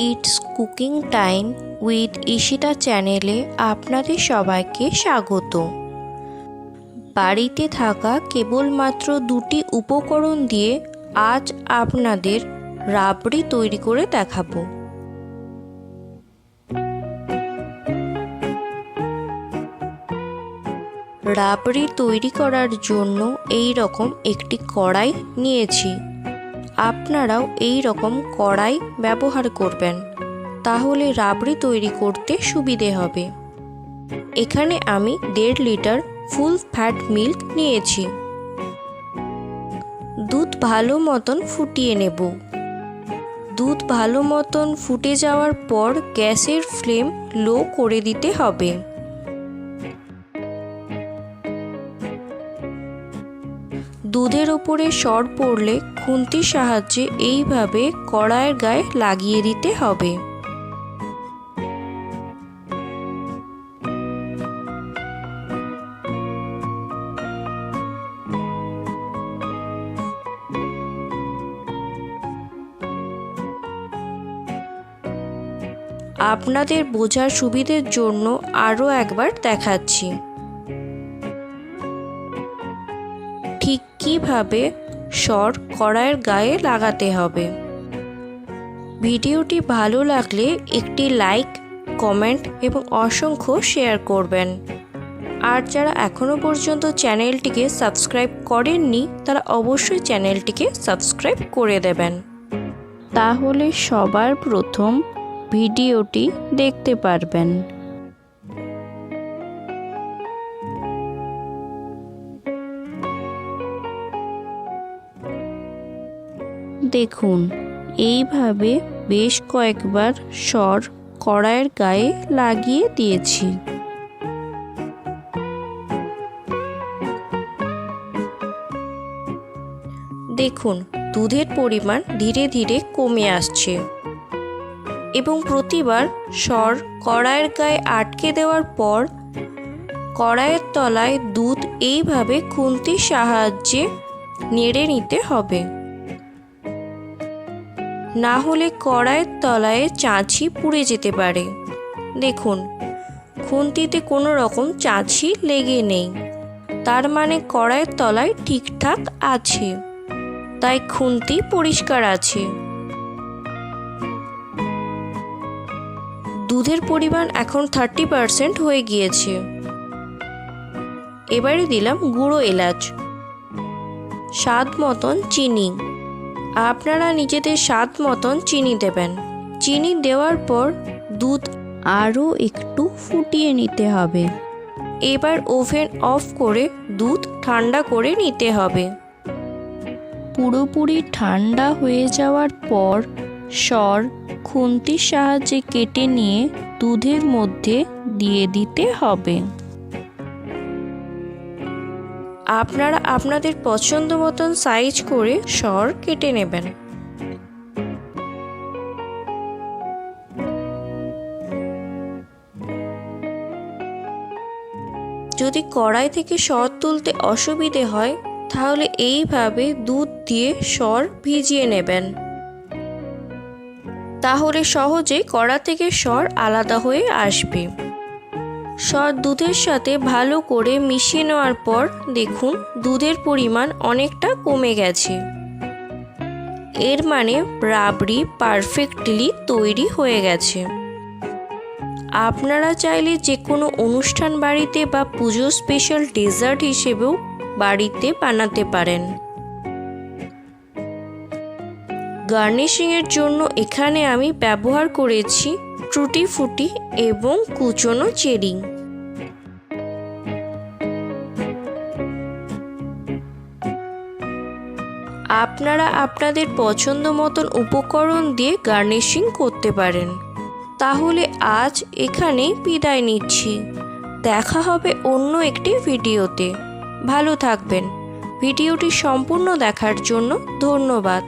It's cooking time with Ishita চ্যানেলে আপনাদের সবাইকে স্বাগত। বাড়িতে থাকা কেবলমাত্র 2টি উপকরণ দিয়ে আজ আপনাদের রাবড়ি তৈরি করে দেখাবো। রাবড়ি তৈরি করার জন্য এই রকম একটি কড়াই নিয়েছি। আপনারাও এই রকম কড়াই ব্যবহার করবেন, তাহলে রাবড়ি তৈরি করতে সুবিধে হবে। এখানে আমি 1.5 লিটার ফুল ফ্যাট মিল্ক নিয়েছি। দুধ ভালো মতন ফুটিয়ে নেব। দুধ ভালো মতন ফুটে যাওয়ার পর গ্যাসের ফ্লেম লো করে দিতে হবে। দুধের ওপরে সর পড়লে খুন্তির সাহায্যে এইভাবে কড়াইয়ের গায়ে লাগিয়ে দিতে হবে। আপনাদের বোঝার সুবিধের জন্য আরও একবার দেখাচ্ছি ঠিক কিভাবে সর কড়াইয়ের গায়ে লাগাতে হবে। ভিডিওটি ভালো লাগলে একটি লাইক, কমেন্ট এবং অসংখ্য শেয়ার করবেন। আর যারা এখনও পর্যন্ত চ্যানেলটিকে সাবস্ক্রাইব করেননি তারা অবশ্যই চ্যানেলটিকে সাবস্ক্রাইব করে দেবেন, তাহলে সবার প্রথম ভিডিওটি দেখতে পারবেন। দেখুন, এইভাবে বেশ কয়েকবার সর কড়াইয়ের গায়ে লাগিয়ে দিয়েছি। দেখুন, দুধের পরিমাণ ধীরে ধীরে কমে আসছে এবং প্রতিবার সর কড়াইয়ের গায়ে আটকে দেওয়ার পর কড়াইয়ের তলায় দুধ এইভাবে খুন্তির সাহায্যে নেড়ে নিতে হবে, না হলে কড়াইয়ের তলায় চাঁছি পুড়ে যেতে পারে। দেখুন, খুন্তিতে কোনো রকম চাঁছি লেগে নেই, তার মানে কড়াইয়ের তলায় ঠিকঠাক আছে, তাই খুন্তি পরিষ্কার আছে। দুধের পরিমাণ এখন 30% হয়ে গিয়েছে। এবারে দিলাম গুঁড়ো এলাচ, স্বাদ মতন চিনি। আপনারা নিজেদের স্বাদ মতন চিনি দেবেন। চিনি দেওয়ার পর দুধ আরও একটু ফুটিয়ে নিতে হবে। এবার ওভেন অফ করে দুধ ঠান্ডা করে নিতে হবে। পুরোপুরি ঠান্ডা হয়ে যাওয়ার পর সর খুন্তির সাহায্যে কেটে নিয়ে দুধের মধ্যে দিয়ে দিতে হবে। আপনারা আপনাদের পছন্দ মতন সাইজ করে সর কেটে নেবেন। যদি কড়াই থেকে সর তুলতে অসুবিধে হয় তাহলে এইভাবে দুধ দিয়ে সর ভিজিয়ে নেবেন, তাহলে সহজেই কড়া থেকে সর আলাদা হয়ে আসবে। সর দুধের সাথে ভালো করে মিশিয়ে নেওয়ার পর দেখুন দুধের পরিমাণ অনেকটা কমে গেছে। এর মানে রাবড়ি পারফেক্টলি তৈরি হয়ে গেছে। আপনারা চাইলে যে কোনো অনুষ্ঠান বাড়িতে বা পুজো স্পেশাল ডেজার্ট হিসেবেও বাড়িতে বানাতে পারেন। গার্নিশিংয়ের জন্য এখানে আমি ব্যবহার করেছি টুটি ফ্রুটি এবং কুচনো চেরি। আপনারা আপনাদের পছন্দ মতন উপকরণ দিয়ে গার্নিশিং করতে পারেন। তাহলে আজ এখানেই বিদায় নিচ্ছি। দেখা হবে অন্য একটি ভিডিওতে। ভালো থাকবেন। ভিডিওটি সম্পূর্ণ দেখার জন্য ধন্যবাদ।